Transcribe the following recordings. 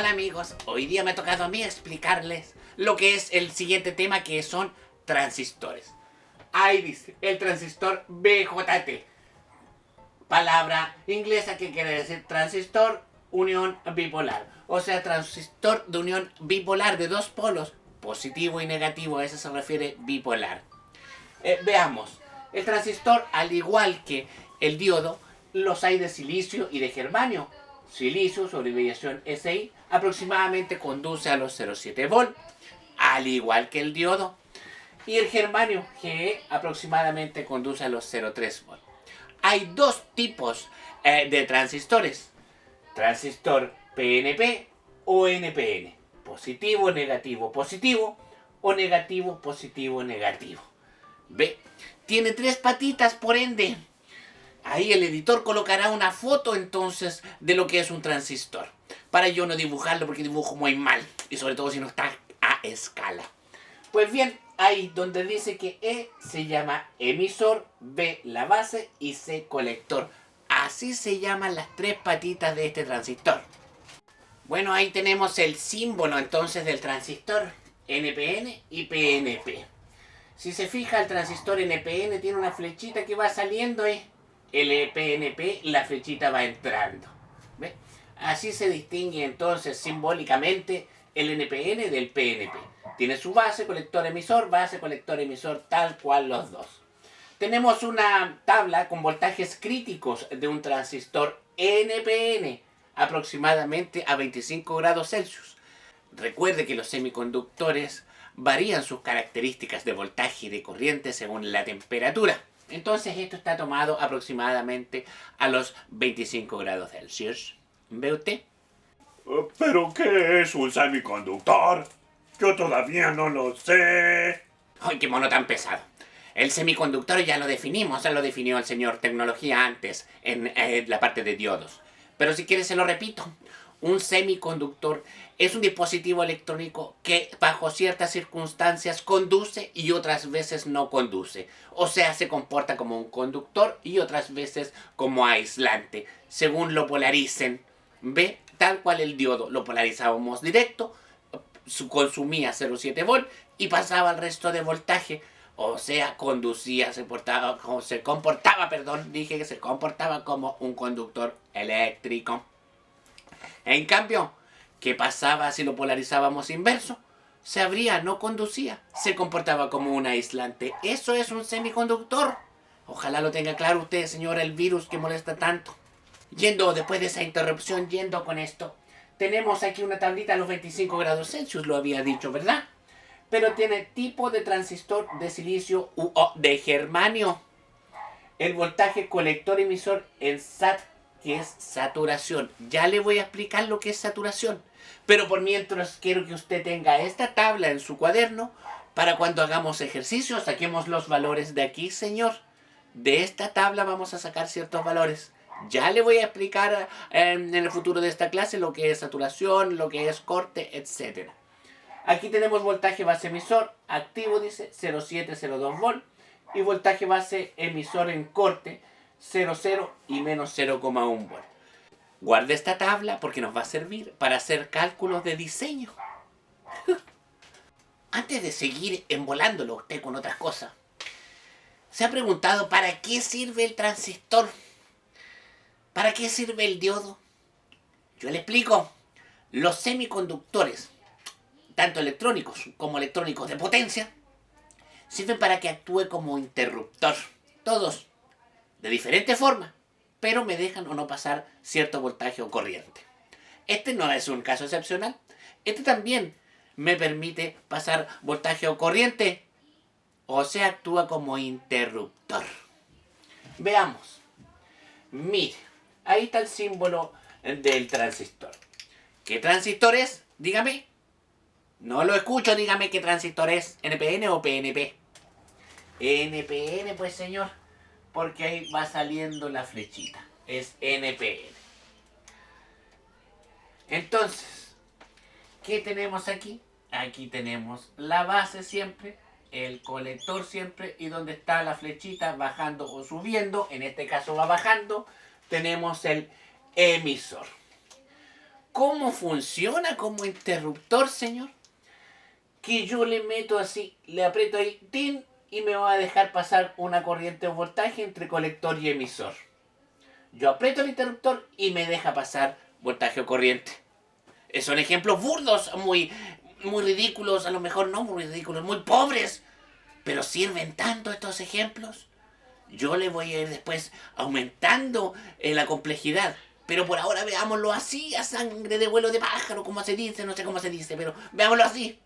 Hola amigos, hoy día me ha tocado a mí explicarles lo que es el siguiente tema, que son transistores. Ahí dice, el transistor BJT, palabra inglesa que quiere decir transistor unión bipolar, o sea, transistor de unión bipolar de dos polos, positivo y negativo, a eso se refiere bipolar. Veamos, el transistor, al igual que el diodo, los hay de silicio y de germanio. Silicio, su abreviación SI, aproximadamente conduce a los 0,7 volt, al igual que el diodo. Y el germanio, GE, aproximadamente conduce a los 0,3 volt. Hay dos tipos de transistores. Transistor PNP o NPN. Positivo, negativo, positivo. O negativo, positivo, negativo. ¿Ve? Tiene tres patitas, por ende. Ahí el editor colocará una foto entonces de lo que es un transistor, para yo no dibujarlo porque dibujo muy mal, y sobre todo si no está a escala. Pues bien, ahí donde dice que E se llama emisor, B la base y C colector. Así se llaman las tres patitas de este transistor. Bueno, ahí tenemos el símbolo entonces del transistor, NPN y PNP. Si se fija, el transistor NPN tiene una flechita que va saliendo, el PNP, la flechita va entrando. ¿Ve? Así se distingue entonces simbólicamente el NPN del PNP. Tiene su base, colector, emisor, tal cual los dos. Tenemos una tabla con voltajes críticos de un transistor NPN, aproximadamente a 25 grados Celsius. Recuerde que los semiconductores varían sus características de voltaje y de corriente según la temperatura. Entonces esto está tomado aproximadamente a los 25 grados Celsius. ¿Ve usted? ¿Pero qué es un semiconductor? Yo todavía no lo sé. ¡Ay, qué mono tan pesado! El semiconductor ya lo definimos, ya lo definió el señor Tecnología antes en la parte de diodos. Pero si quieres se lo repito. Un semiconductor es un dispositivo electrónico que bajo ciertas circunstancias conduce y otras veces no conduce. O sea, se comporta como un conductor y otras veces como aislante, según lo polaricen. ¿Ve? Tal cual el diodo. Lo polarizábamos directo, consumía 0,7 volt y pasaba al resto de voltaje. O sea, conducía, se comportaba como un conductor eléctrico. En cambio, ¿qué pasaba si lo polarizábamos inverso? Se abría, no conducía, se comportaba como un aislante. Eso es un semiconductor. Ojalá lo tenga claro usted, señora, el virus que molesta tanto. Después de esa interrupción, yendo con esto, tenemos aquí una tablita a los 25 grados Celsius, lo había dicho, ¿verdad? Pero tiene tipo de transistor de silicio u de germanio. El voltaje colector emisor en SAT, que es saturación. Ya le voy a explicar lo que es saturación. Pero por mientras quiero que usted tenga esta tabla en su cuaderno para cuando hagamos ejercicio saquemos los valores de aquí, señor. De esta tabla vamos a sacar ciertos valores. Ya le voy a explicar en el futuro de esta clase lo que es saturación, lo que es corte, etc. Aquí tenemos voltaje base emisor, activo dice 0,702 volt. Y voltaje base emisor en corte 0,0 y menos 0,1 volt. Guarde esta tabla porque nos va a servir para hacer cálculos de diseño. Antes de seguir embolándolo usted con otras cosas, ¿se ha preguntado para qué sirve el transistor? ¿Para qué sirve el diodo? Yo le explico. Los semiconductores, tanto electrónicos como electrónicos de potencia, sirven para que actúe como interruptor. Todos, de diferente forma, pero me dejan o no pasar cierto voltaje o corriente. Este no es un caso excepcional. Este también me permite pasar voltaje o corriente, o sea, actúa como interruptor. Veamos. Mire, ahí está el símbolo del transistor. ¿Qué transistor es? Dígame. No lo escucho, dígame qué transistor es. ¿NPN o PNP? NPN, pues señor, porque ahí va saliendo la flechita. Es NPN. Entonces, ¿qué tenemos aquí? Aquí tenemos la base siempre, el colector siempre, y donde está la flechita bajando o subiendo, en este caso va bajando, tenemos el emisor. ¿Cómo funciona como interruptor, señor? Que yo le meto así, le aprieto ahí, ¡tin! Y me va a dejar pasar una corriente o voltaje entre colector y emisor. Yo aprieto el interruptor y me deja pasar voltaje o corriente. Son ejemplos burdos, muy ridículos, a lo mejor no muy ridículos, muy pobres. Pero sirven tanto estos ejemplos. Yo le voy a ir después aumentando la complejidad. Pero por ahora veámoslo así, a sangre de vuelo de pájaro, como se dice, no sé cómo se dice, pero veámoslo así.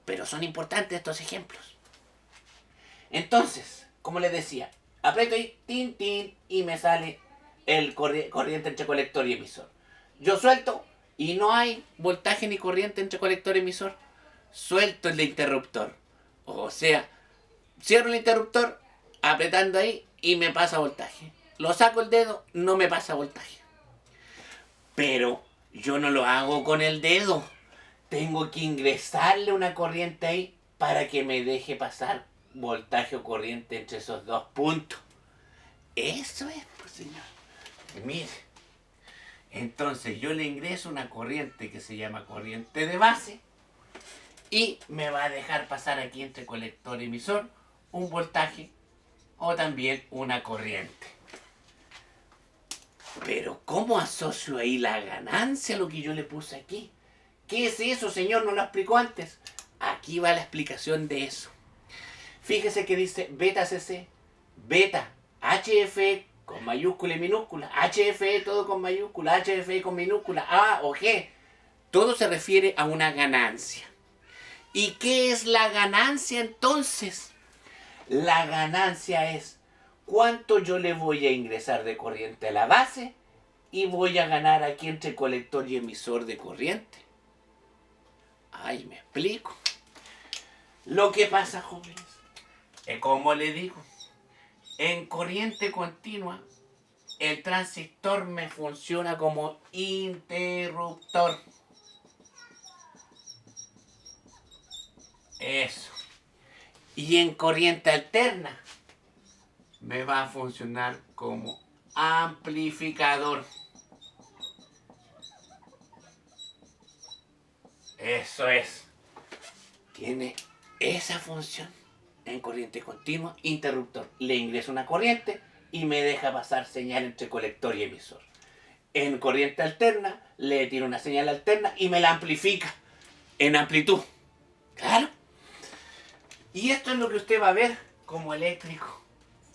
Pero son importantes estos ejemplos. Entonces, como les decía, aprieto ahí, tin, tin, y me sale el corriente entre colector y emisor. Yo suelto y no hay voltaje ni corriente entre colector y emisor. Suelto el interruptor. O sea, cierro el interruptor apretando ahí y me pasa voltaje. Lo saco el dedo, no me pasa voltaje. Pero yo no lo hago con el dedo. Tengo que ingresarle una corriente ahí para que me deje pasar voltaje o corriente entre esos dos puntos. Eso es, pues, señor. Mire. Entonces yo le ingreso una corriente que se llama corriente de base y me va a dejar pasar aquí entre colector y emisor un voltaje o también una corriente. Pero ¿cómo asocio ahí la ganancia a lo que yo le puse aquí? ¿Qué es eso, señor? ¿No lo explicó antes? Aquí va la explicación de eso. Fíjese que dice beta CC, beta, HFE con mayúscula y minúscula, HFE todo con mayúscula, HFE con minúscula, A o G. Todo se refiere a una ganancia. ¿Y qué es la ganancia entonces? La ganancia es cuánto yo le voy a ingresar de corriente a la base y voy a ganar aquí entre colector y emisor de corriente. Ay, me explico. Lo que pasa, jóvenes, es como le digo, en corriente continua, el transistor me funciona como interruptor. Eso. Y en corriente alterna, me va a funcionar como amplificador. Eso es. Tiene esa función. En corriente continua, interruptor. Le ingreso una corriente y me deja pasar señal entre colector y emisor. En corriente alterna, le tiro una señal alterna y me la amplifica en amplitud. Claro. Y esto es lo que usted va a ver como eléctrico.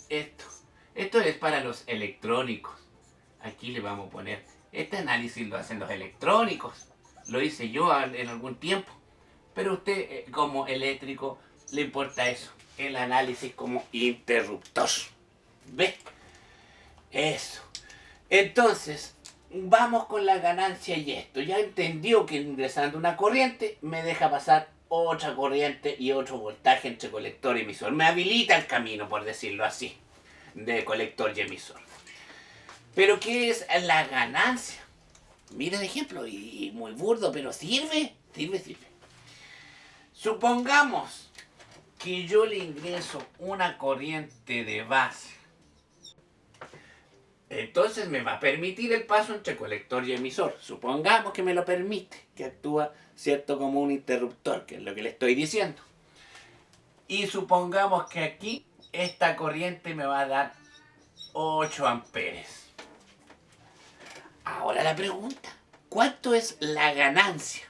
Esto es para los electrónicos. Aquí le vamos a poner. Este análisis lo hacen los electrónicos. Lo hice yo en algún tiempo. Pero usted, como eléctrico, le importa eso. El análisis como interruptor. ¿Ve? Eso. Entonces, vamos con la ganancia y esto. Ya entendió que ingresando una corriente me deja pasar otra corriente y otro voltaje entre colector y emisor. Me habilita el camino, por decirlo así, de colector y emisor. Pero ¿qué es la ganancia? Mira el ejemplo, y muy burdo, pero sirve. Supongamos que yo le ingreso una corriente de base. Entonces me va a permitir el paso entre colector y emisor. Supongamos que me lo permite, que actúa, cierto, como un interruptor, que es lo que le estoy diciendo. Y supongamos que aquí esta corriente me va a dar 8 amperes. Ahora la pregunta, ¿cuánto es la ganancia?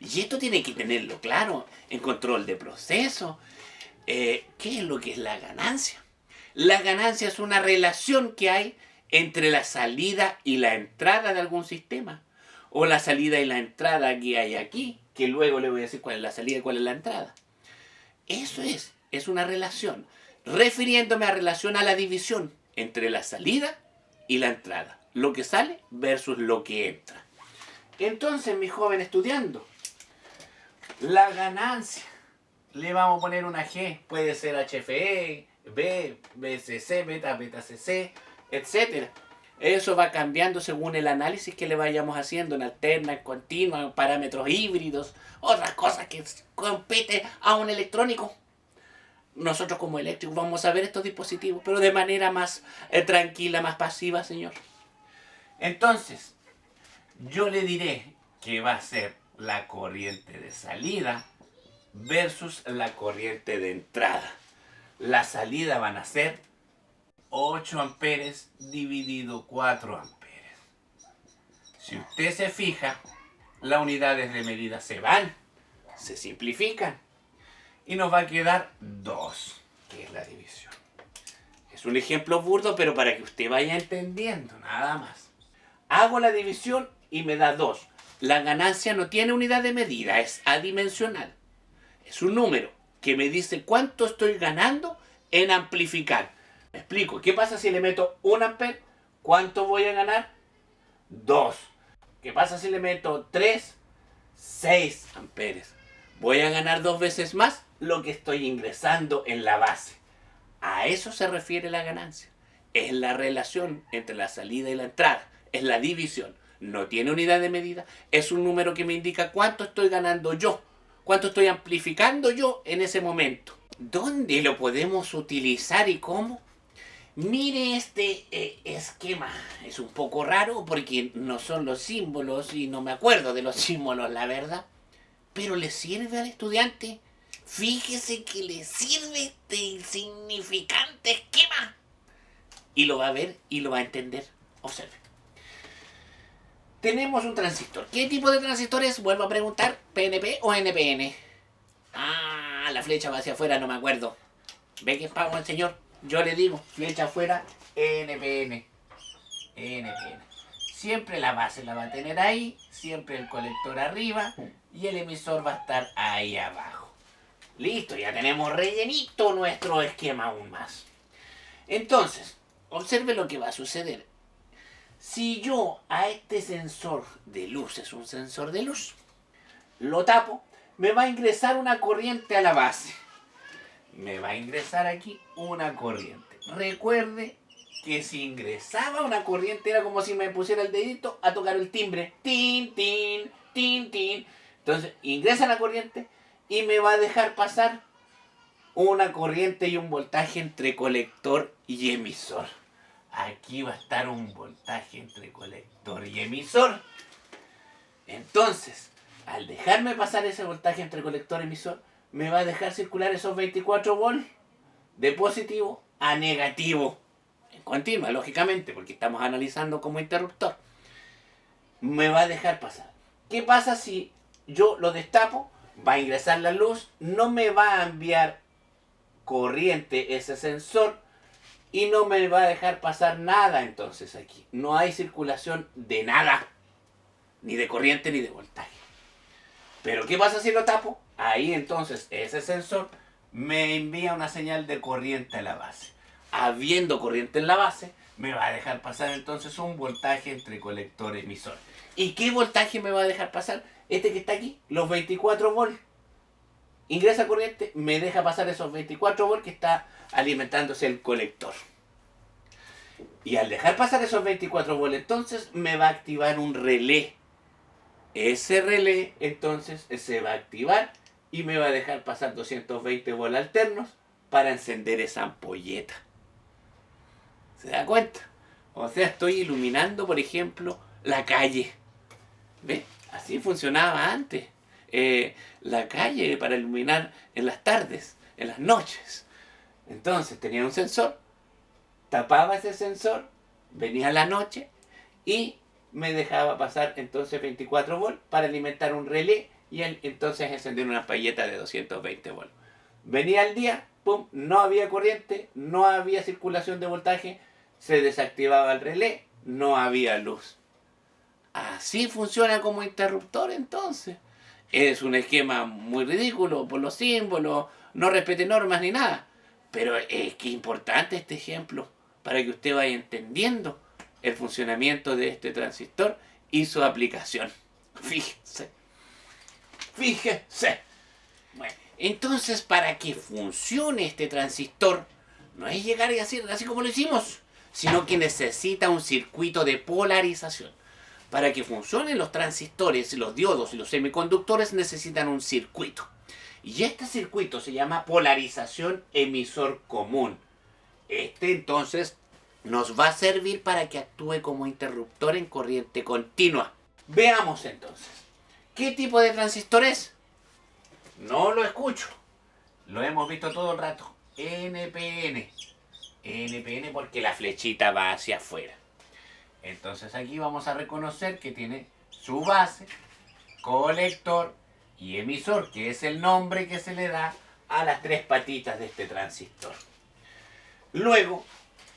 Y esto tiene que tenerlo claro en control de proceso. ¿Qué es lo que es la ganancia? La ganancia es una relación que hay entre la salida y la entrada de algún sistema. O la salida y la entrada que hay aquí, que luego le voy a decir cuál es la salida y cuál es la entrada. Eso es una relación. Refiriéndome a relación a la división entre la salida y la entrada. Lo que sale versus lo que entra. Entonces, mi joven estudiando, la ganancia, le vamos a poner una G, puede ser HFE, B, BCC, beta, beta CC, etc. Eso va cambiando según el análisis que le vayamos haciendo en alterna, en continua, en parámetros híbridos, otras cosas que compete a un electrónico. Nosotros como eléctricos vamos a ver estos dispositivos, pero de manera más tranquila, más pasiva, señor. Entonces, yo le diré que va a ser la corriente de salida versus la corriente de entrada. La salida van a ser 8 amperes dividido 4 amperes. Si usted se fija, las unidades de medida se van, se simplifican y nos va a quedar 2, que es la división. Es un ejemplo burdo, pero para que usted vaya entendiendo, nada más. Hago la división y me da 2. La ganancia no tiene unidad de medida, es adimensional. Es un número que me dice cuánto estoy ganando en amplificar. Me explico, ¿qué pasa si le meto 1 amper? ¿Cuánto voy a ganar? 2. ¿Qué pasa si le meto 3? 6 amperes. Voy a ganar 2 veces más lo que estoy ingresando en la base. A eso se refiere la ganancia. Es la relación entre la salida y la entrada. Es la división. No tiene unidad de medida. Es un número que me indica cuánto estoy ganando yo. Cuánto estoy amplificando yo en ese momento. ¿Dónde lo podemos utilizar y cómo? Mire este esquema. Es un poco raro porque no son los símbolos y no me acuerdo de los símbolos, la verdad. Pero le sirve al estudiante. Fíjese que le sirve este insignificante esquema. Y lo va a ver y lo va a entender. Observe. Tenemos un transistor. ¿Qué tipo de transistor es? Vuelvo a preguntar. ¿PNP o NPN? Ah, la flecha va hacia afuera, no me acuerdo. ¿Ve que es pago el señor? Yo le digo, flecha afuera, NPN. NPN. Siempre la base la va a tener ahí, siempre el colector arriba y el emisor va a estar ahí abajo. Listo, ya tenemos rellenito nuestro esquema aún más. Entonces, observe lo que va a suceder. Si yo a este sensor de luz, es un sensor de luz, lo tapo, me va a ingresar una corriente a la base. Me va a ingresar aquí una corriente. Recuerde que si ingresaba una corriente era como si me pusiera el dedito a tocar el timbre. Tin, tin, tin, tin. Entonces ingresa la corriente y me va a dejar pasar una corriente y un voltaje entre colector y emisor. Aquí va a estar un voltaje entre colector y emisor. Entonces, al dejarme pasar ese voltaje entre colector y emisor, me va a dejar circular esos 24 volts de positivo a negativo. En continua, lógicamente, porque estamos analizando como interruptor. Me va a dejar pasar. ¿Qué pasa si yo lo destapo? Va a ingresar la luz, no me va a enviar corriente ese sensor y no me va a dejar pasar nada entonces aquí. No hay circulación de nada, ni de corriente ni de voltaje. Pero ¿qué pasa si lo tapo? Ahí entonces ese sensor me envía una señal de corriente a la base. Habiendo corriente en la base, me va a dejar pasar entonces un voltaje entre colector y emisor. ¿Y qué voltaje me va a dejar pasar? Este que está aquí, los 24 volts. Ingresa corriente, me deja pasar esos 24 volts que está alimentándose el colector. Y al dejar pasar esos 24 volts, entonces me va a activar un relé. Ese relé entonces se va a activar y me va a dejar pasar 220 volts alternos para encender esa ampolleta. ¿Se da cuenta? O sea, estoy iluminando, por ejemplo, la calle. ¿Ve? Así funcionaba antes. La calle para iluminar en las tardes, en las noches. Entonces tenía un sensor, tapaba ese sensor, venía la noche y me dejaba pasar entonces 24 volts para alimentar un relé y entonces encender una ampolleta de 220 volts. Venía el día, pum, no había corriente, no había circulación de voltaje, se desactivaba el relé, no había luz. Así funciona como interruptor entonces. Es un esquema muy ridículo por los símbolos, no respete normas ni nada. Pero es que importante este ejemplo para que usted vaya entendiendo el funcionamiento de este transistor y su aplicación. Fíjese. Fíjese. Bueno, entonces para que funcione este transistor, no es llegar y hacer así como lo hicimos, sino que necesita un circuito de polarización. Para que funcionen los transistores, los diodos y los semiconductores necesitan un circuito. Y este circuito se llama polarización emisor común. Este entonces nos va a servir para que actúe como interruptor en corriente continua. Veamos entonces. ¿Qué tipo de transistor es? No lo escucho. Lo hemos visto todo el rato. NPN. NPN porque la flechita va hacia afuera. Entonces aquí vamos a reconocer que tiene su base, colector y emisor, que es el nombre que se le da a las tres patitas de este transistor. Luego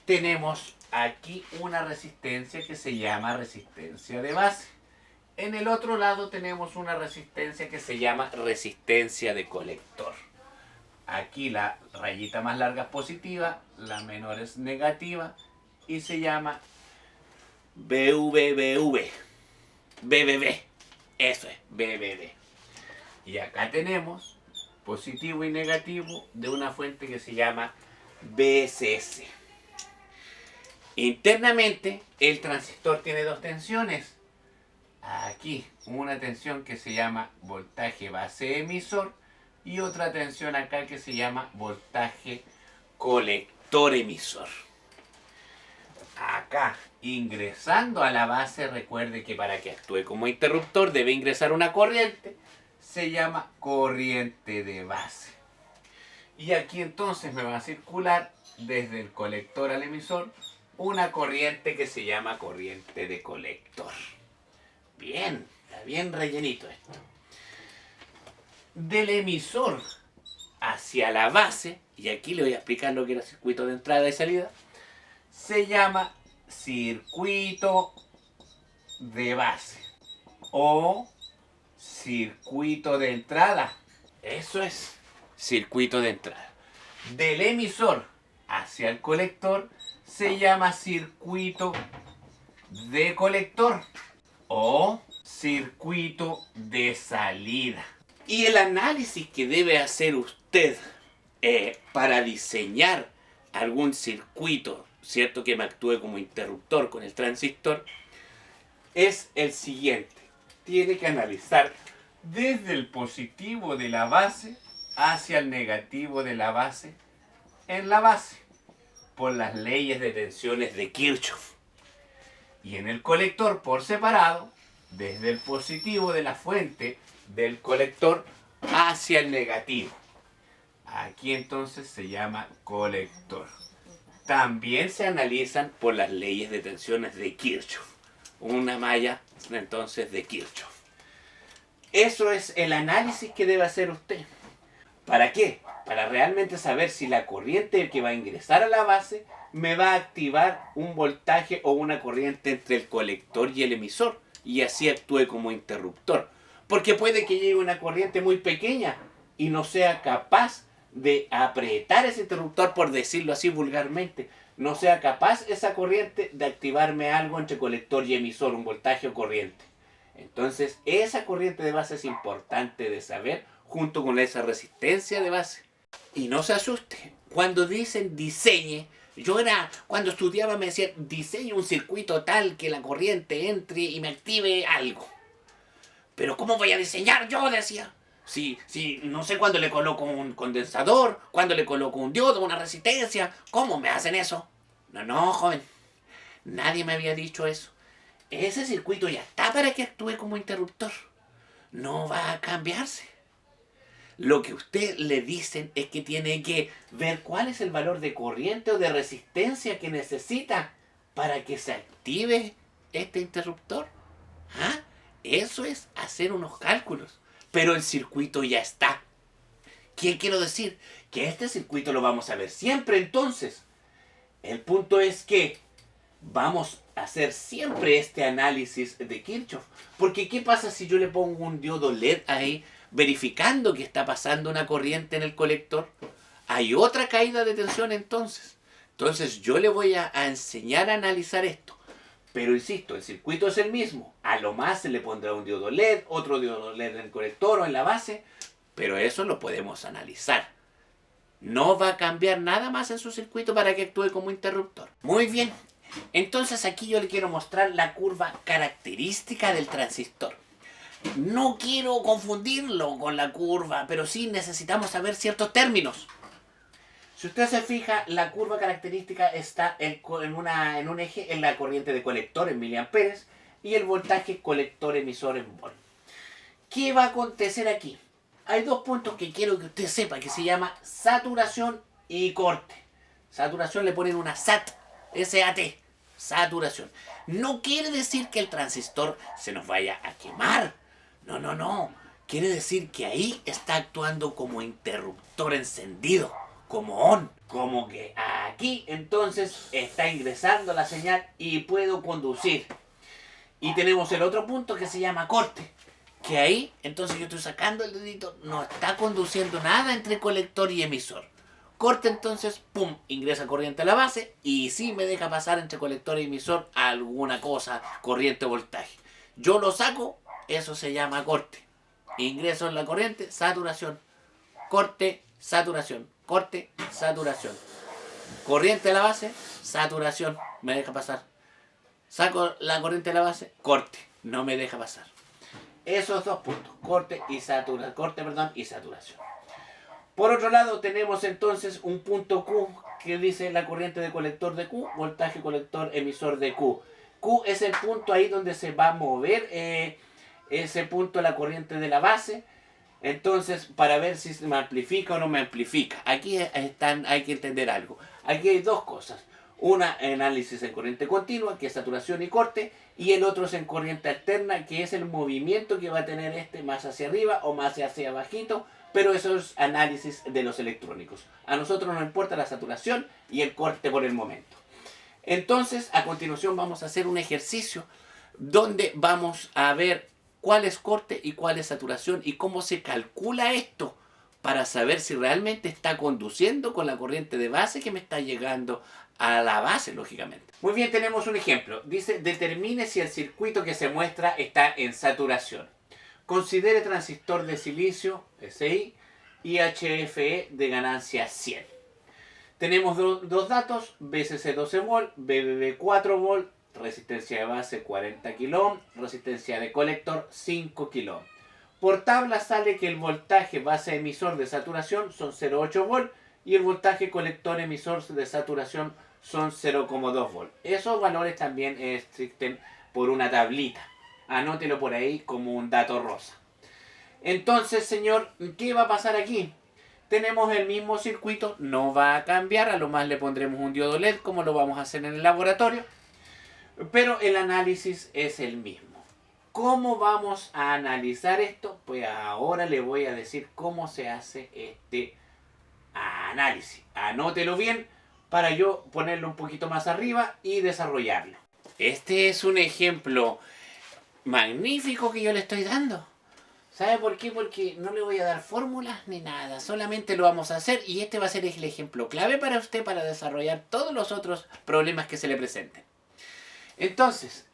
tenemos aquí una resistencia que se llama resistencia de base. En el otro lado tenemos una resistencia que se llama resistencia de colector. Aquí la rayita más larga es positiva, la menor es negativa y se llama BVBV. BBB. Eso es, BBB. Y acá tenemos positivo y negativo de una fuente que se llama BSS. Internamente el transistor tiene dos tensiones. Aquí una tensión que se llama voltaje base emisor y otra tensión acá que se llama voltaje colector emisor. Acá, ingresando a la base, recuerde que para que actúe como interruptor debe ingresar una corriente, se llama corriente de base. Y aquí entonces me va a circular desde el colector al emisor una corriente que se llama corriente de colector. Bien, está bien rellenito esto. Del emisor hacia la base, y aquí le voy a explicar lo que era circuito de entrada y salida, se llama circuito de base o circuito de entrada. Eso es, circuito de entrada. Del emisor hacia el colector se llama circuito de colector o circuito de salida. Y el análisis que debe hacer usted para diseñar algún circuito, ¿cierto?, que me actúe como interruptor con el transistor, es el siguiente. Tiene que analizar desde el positivo de la base hacia el negativo de la base en la base, por las leyes de tensiones de Kirchhoff. Y en el colector por separado, desde el positivo de la fuente del colector hacia el negativo. Aquí entonces se llama colector. También se analizan por las leyes de tensiones de Kirchhoff. Una malla entonces de Kirchhoff. Eso es el análisis que debe hacer usted. ¿Para qué? Para realmente saber si la corriente que va a ingresar a la base me va a activar un voltaje o una corriente entre el colector y el emisor y así actúe como interruptor. Porque puede que llegue una corriente muy pequeña y no sea capaz de apretar ese interruptor, por decirlo así vulgarmente. No sea capaz esa corriente de activarme algo entre colector y emisor, un voltaje o corriente. Entonces, esa corriente de base es importante de saber junto con esa resistencia de base. Y no se asuste, cuando dicen diseñe, cuando estudiaba me decían diseñe un circuito tal que la corriente entre y me active algo. Pero ¿cómo voy a diseñar yo? Decía. Si no sé cuándo le coloco un condensador, cuándo le coloco un diodo, una resistencia, ¿cómo me hacen eso? No, joven, nadie me había dicho eso. Ese circuito ya está para que actúe como interruptor. No va a cambiarse. Lo que usted le dicen es que tiene que ver cuál es el valor de corriente o de resistencia que necesita para que se active este interruptor. ¿Ah? Eso es hacer unos cálculos. Pero el circuito ya está. ¿Qué quiero decir? Que este circuito lo vamos a ver siempre entonces. El punto es que vamos a hacer siempre este análisis de Kirchhoff. Porque ¿qué pasa si yo le pongo un diodo LED ahí verificando que está pasando una corriente en el colector? Hay otra caída de tensión entonces. Entonces yo le voy a enseñar a analizar esto. Pero insisto, el circuito es el mismo. A lo más se le pondrá un diodo LED, otro diodo LED en el colector o en la base. Pero eso lo podemos analizar. No va a cambiar nada más en su circuito para que actúe como interruptor. Muy bien. Entonces aquí yo le quiero mostrar la curva característica del transistor. No quiero confundirlo con la curva, pero sí necesitamos saber ciertos términos. Si usted se fija, la curva característica está en un eje en la corriente de colector en miliamperes y el voltaje colector emisor en volt. ¿Qué va a acontecer aquí? Hay dos puntos que quiero que usted sepa, que se llama saturación y corte. Saturación le ponen una SAT, S-A-T, saturación. No quiere decir que el transistor se nos vaya a quemar. No, no, no. Quiere decir que ahí está actuando como interruptor encendido, como on. Como que aquí entonces está ingresando la señal y puedo conducir. Y tenemos el otro punto que se llama corte. Que ahí, entonces yo estoy sacando el dedito, no está conduciendo nada entre colector y emisor. Corte entonces, pum, ingresa corriente a la base y sí me deja pasar entre colector y emisor alguna cosa, corriente o voltaje. Yo lo saco, eso se llama corte. Ingreso en la corriente, saturación. Corte, saturación. Corte, saturación. Corriente a la base, saturación, me deja pasar. Saco la corriente de la base, corte, no me deja pasar. Esos dos puntos, corte y saturación. Por otro lado, tenemos entonces un punto Q que dice la corriente de colector de Q, voltaje colector emisor de Q. Q es el punto ahí donde se va a mover ese punto de la corriente de la base. Entonces, para ver si me amplifica o no me amplifica. Aquí hay que entender algo. Aquí hay dos cosas. Una, análisis en corriente continua, que es saturación y corte, y el otro es en corriente alterna, que es el movimiento que va a tener este más hacia arriba o más hacia abajito, pero eso es análisis de los electrónicos. A nosotros nos importa la saturación y el corte por el momento. Entonces, a continuación vamos a hacer un ejercicio donde vamos a ver cuál es corte y cuál es saturación y cómo se calcula esto para saber si realmente está conduciendo con la corriente de base que me está llegando a la base, lógicamente. Muy bien, tenemos un ejemplo. Dice, determine si el circuito que se muestra está en saturación. Considere transistor de silicio, SI, y HFE de ganancia 100. Tenemos dos datos, BCC 12 volt, BBB 4 volt, resistencia de base 40 kΩ, resistencia de colector 5 kΩ. Por tabla sale que el voltaje base emisor de saturación son 0,8 volt y el voltaje colector emisor de saturación son 0,2 volt. Esos valores también existen por una tablita. Anótelo por ahí como un dato rosa. Entonces, señor, ¿qué va a pasar aquí? Tenemos el mismo circuito, no va a cambiar, a lo más le pondremos un diodo LED como lo vamos a hacer en el laboratorio, pero el análisis es el mismo. ¿Cómo vamos a analizar esto? Pues ahora le voy a decir cómo se hace este análisis. Anótelo bien para yo ponerlo un poquito más arriba y desarrollarlo. Este es un ejemplo magnífico que yo le estoy dando. ¿Sabe por qué? Porque no le voy a dar fórmulas ni nada, solamente lo vamos a hacer y este va a ser el ejemplo clave para usted para desarrollar todos los otros problemas que se le presenten. Entonces,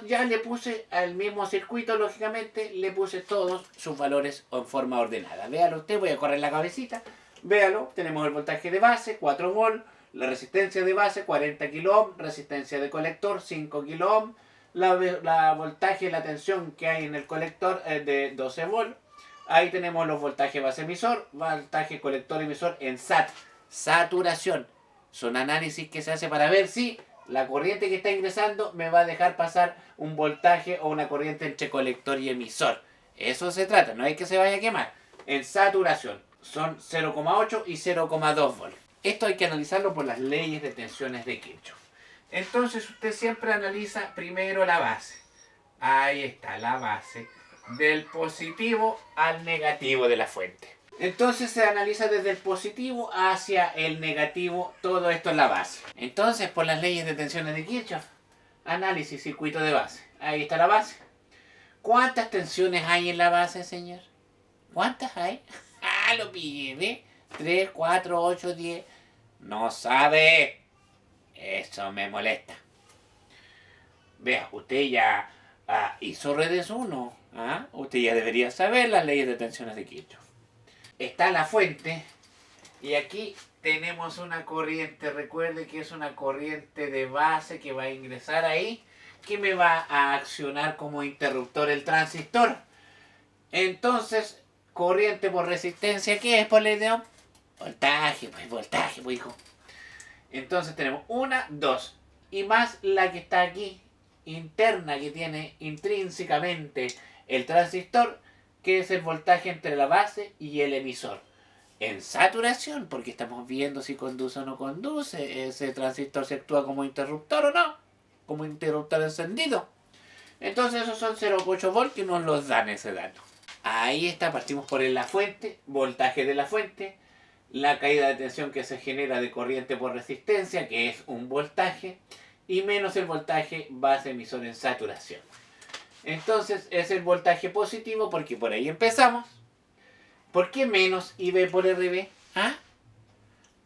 ya le puse al mismo circuito, lógicamente, le puse todos sus valores en forma ordenada. Véalo usted, voy a correr la cabecita, véalo, tenemos el voltaje de base, 4 volt, la resistencia de base, 40 kΩ, resistencia de colector, 5 kΩ, la voltaje y la tensión que hay en el colector es de 12 volt. Ahí tenemos los voltajes base emisor, voltaje colector emisor en SAT, saturación. Son análisis que se hace para ver si la corriente que está ingresando me va a dejar pasar un voltaje o una corriente entre colector y emisor. Eso se trata, no hay que se vaya a quemar. En saturación son 0,8 y 0,2 volt. Esto hay que analizarlo por las leyes de tensiones de Kirchhoff. Entonces usted siempre analiza primero la base. Ahí está la base del positivo al negativo de la fuente. Entonces se analiza desde el positivo hacia el negativo, todo esto en la base. Entonces, por las leyes de tensiones de Kirchhoff, análisis circuito de base. Ahí está la base. ¿Cuántas tensiones hay en la base, señor? ¿Cuántas hay? Ah, lo pillé, ¿ve? 3, 4, 8, 10. No sabe. Eso me molesta. Vea, usted ya hizo redes 1. ¿Ah? Usted ya debería saber las leyes de tensiones de Kirchhoff. Está la fuente y aquí tenemos una corriente. Recuerde que es una corriente de base que va a ingresar ahí, que me va a accionar como interruptor el transistor. Entonces, corriente por resistencia, ¿qué es por ley de Ohm? Voltaje, pues hijo. Entonces tenemos 1, 2 y más la que está aquí, interna, que tiene intrínsecamente El transistor, que es el voltaje entre la base y el emisor. En saturación, porque estamos viendo si conduce o no conduce, ese transistor se actúa como interruptor o no, como interruptor encendido. Entonces esos son 0,8 volts que nos los dan ese dato. Ahí está, partimos por la fuente, voltaje de la fuente, la caída de tensión que se genera de corriente por resistencia, que es un voltaje, y menos el voltaje base emisor en saturación. Entonces es el voltaje positivo porque por ahí empezamos. ¿Por qué menos IB por RB? ¿Ah?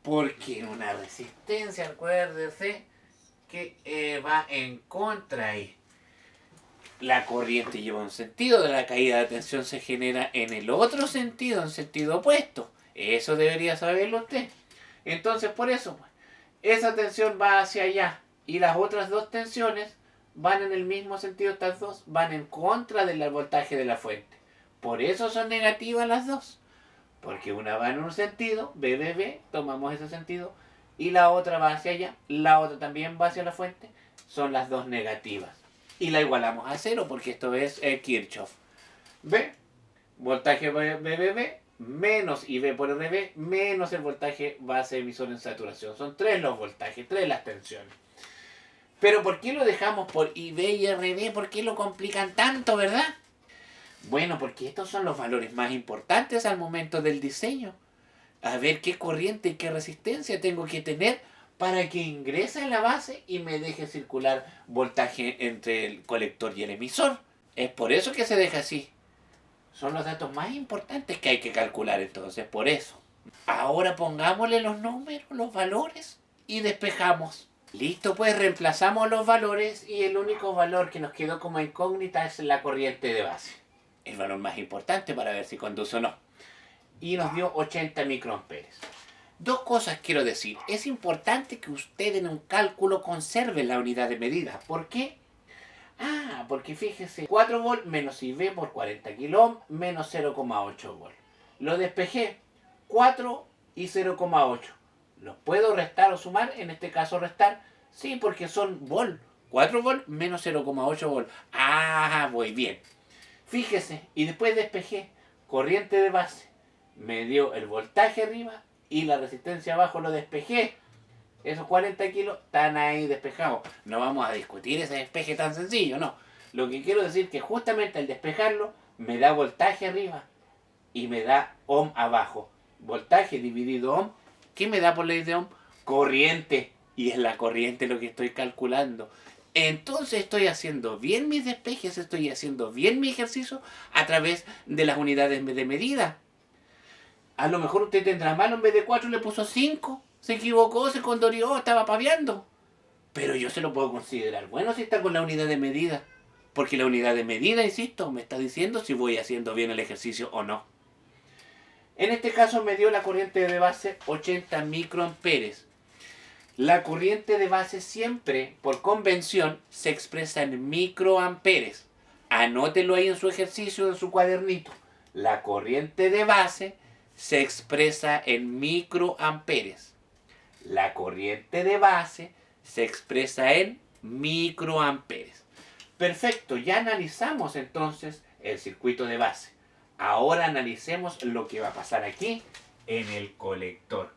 Porque en una resistencia, acuérdese que va en contra ahí. La corriente lleva un sentido, de la caída de tensión se genera en el otro sentido, en sentido opuesto. Eso debería saberlo usted. Entonces, por eso, pues, esa tensión va hacia allá y las otras dos tensiones van en el mismo sentido, estas dos van en contra del voltaje de la fuente. Por eso son negativas las dos. Porque una va en un sentido, B, tomamos ese sentido, y la otra va hacia allá, la otra también va hacia la fuente, son las dos negativas. Y la igualamos a cero porque esto es Kirchhoff. B, voltaje B, menos IB por RB, menos el voltaje base emisor en saturación. Son 3 los voltajes, 3 las tensiones. Pero ¿por qué lo dejamos por IB y RB? ¿Por qué lo complican tanto, verdad? Bueno, porque estos son los valores más importantes al momento del diseño. A ver qué corriente y qué resistencia tengo que tener para que ingrese en la base y me deje circular voltaje entre el colector y el emisor. Es por eso que se deja así. Son los datos más importantes que hay que calcular entonces, por eso. Ahora pongámosle los números, los valores y despejamos. Listo, pues reemplazamos los valores y el único valor que nos quedó como incógnita es la corriente de base. El valor más importante para ver si conduce o no. Y nos dio 80 microamperes. Dos cosas quiero decir. Es importante que usted en un cálculo conserve la unidad de medida. ¿Por qué? Porque fíjese, 4 volt menos IB por 40 kilo ohm menos 0,8 volt. Lo despejé, 4 y 0,8. ¿Los puedo restar o sumar? En este caso restar. Sí, porque son volt. 4 volt menos 0,8 volt. Voy bien. Fíjese, y después despejé, corriente de base. Me dio el voltaje arriba y la resistencia abajo lo despejé. Esos 40 kilos están ahí despejados. No vamos a discutir ese despeje tan sencillo, no. Lo que quiero decir es que justamente al despejarlo me da voltaje arriba y me da ohm abajo. Voltaje dividido ohm. ¿Qué me da por ley de ohm? Corriente. Y es la corriente lo que estoy calculando. Entonces estoy haciendo bien mis despejes, estoy haciendo bien mi ejercicio a través de las unidades de medida. A lo mejor usted tendrá mal, en vez de 4 le puso 5. Se equivocó, se condorió, estaba paviando. Pero yo se lo puedo considerar bueno si está con la unidad de medida. Porque la unidad de medida, insisto, me está diciendo si voy haciendo bien el ejercicio o no. En este caso me dio la corriente de base 80 microamperes. La corriente de base siempre, por convención, se expresa en microamperes. Anótelo ahí en su ejercicio, en su cuadernito. La corriente de base se expresa en microamperes. La corriente de base se expresa en microamperes. Perfecto, ya analizamos entonces el circuito de base. Ahora analicemos lo que va a pasar aquí en el colector.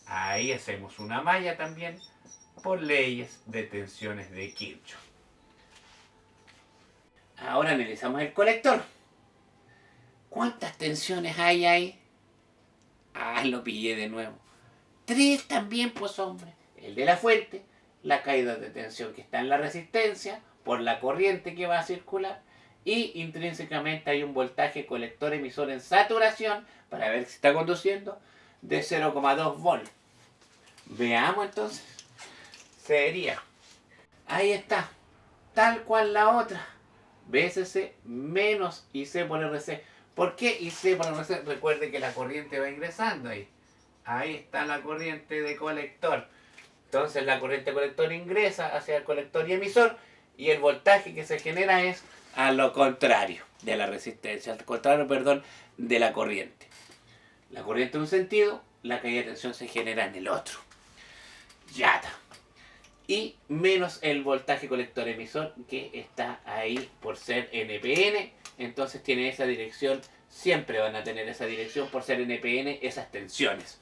Ahí hacemos una malla también por leyes de tensiones de Kirchhoff. Ahora analizamos el colector. ¿Cuántas tensiones hay ahí? Lo pillé de nuevo. 3 también, pues hombre. El de la fuente, la caída de tensión que está en la resistencia, por la corriente que va a circular, y intrínsecamente hay un voltaje colector emisor en saturación, para ver si está conduciendo, de 0,2 volts. Veamos entonces. Sería. Ahí está. Tal cual la otra. BSC menos IC por RC. ¿Por qué IC por RC? Recuerde que la corriente va ingresando ahí. Ahí está la corriente de colector. Entonces la corriente colector ingresa hacia el colector y emisor. Y el voltaje que se genera es a lo contrario de la resistencia. Al contrario, perdón, de la corriente. La corriente en un sentido, la caída de tensión se genera en el otro. Ya está. Y menos el voltaje colector emisor que está ahí por ser NPN. entonces tiene esa dirección, siempre van a tener esa dirección por ser NPN, esas tensiones.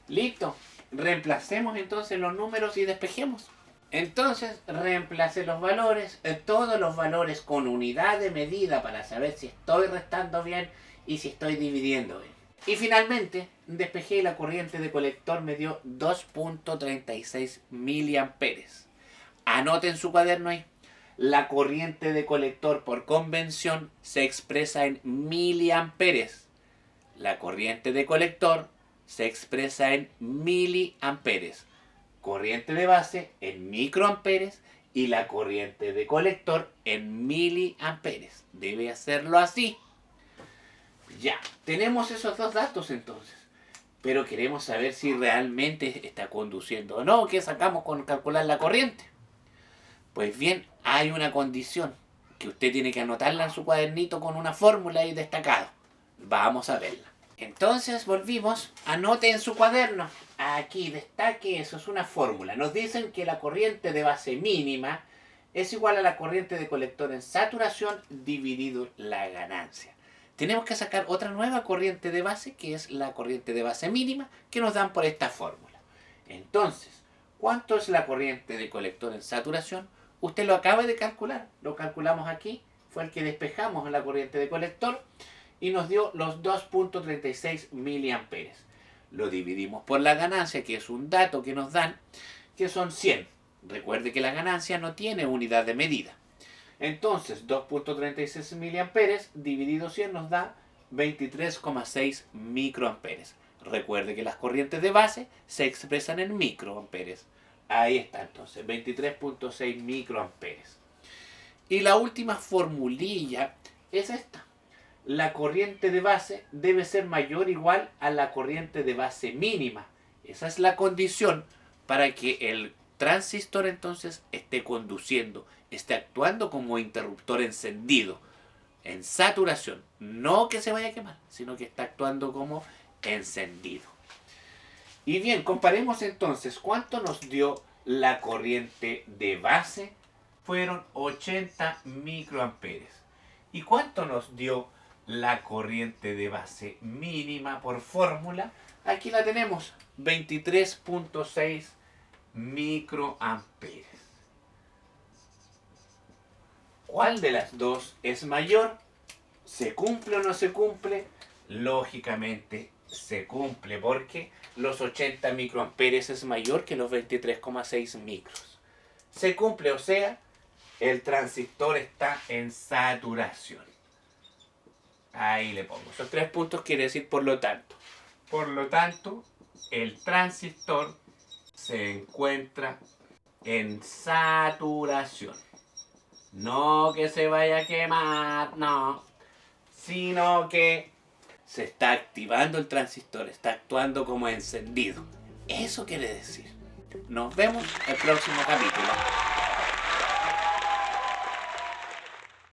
Listo, reemplacemos entonces los números y despejemos. Entonces reemplace los valores, todos los valores con unidad de medida para saber si estoy restando bien y si estoy dividiendo bien. Y finalmente despejé la corriente de colector, me dio 2.36 miliamperes. Anoten su cuaderno ahí. La corriente de colector por convención se expresa en miliamperes. La corriente de colector se expresa en miliamperes. Corriente de base en microamperes y la corriente de colector en miliamperes. Debe hacerlo así. Ya, tenemos esos dos datos entonces. Pero queremos saber si realmente está conduciendo o no. ¿Qué sacamos con calcular la corriente? Pues bien, hay una condición que usted tiene que anotarla en su cuadernito con una fórmula ahí destacado. Vamos a verla. Entonces volvimos, anote en su cuaderno, aquí destaque eso, es una fórmula. Nos dicen que la corriente de base mínima es igual a la corriente de colector en saturación dividido la ganancia. Tenemos que sacar otra nueva corriente de base, que es la corriente de base mínima, que nos dan por esta fórmula. Entonces, ¿cuánto es la corriente de colector en saturación? Usted lo acaba de calcular, lo calculamos aquí, fue el que despejamos la corriente de colector, y nos dio los 2.36 miliamperes. Lo dividimos por la ganancia, que es un dato que nos dan, que son 100. Recuerde que la ganancia no tiene unidad de medida. Entonces, 2.36 miliamperes dividido 100 nos da 23,6 microamperes. Recuerde que las corrientes de base se expresan en microamperes. Ahí está entonces, 23.6 microamperes. Y la última formulilla es esta. La corriente de base debe ser mayor o igual a la corriente de base mínima. Esa es la condición para que el transistor entonces esté conduciendo, esté actuando como interruptor encendido, en saturación. No que se vaya a quemar, sino que está actuando como encendido. Y bien, comparemos entonces cuánto nos dio la corriente de base. Fueron 80 microamperes. ¿Y cuánto nos dio la corriente de base mínima por fórmula? Aquí la tenemos, 23.6 microamperes. ¿Cuál de las dos es mayor? ¿Se cumple o no se cumple? Lógicamente se cumple, porque los 80 microamperes es mayor que los 23,6 micros. Se cumple, o sea, el transistor está en saturación. Ahí le pongo. Esos 3 puntos quiere decir por lo tanto. Por lo tanto, el transistor se encuentra en saturación. No que se vaya a quemar, no. Sino que se está activando el transistor, está actuando como encendido. Eso quiere decir. Nos vemos en el próximo capítulo.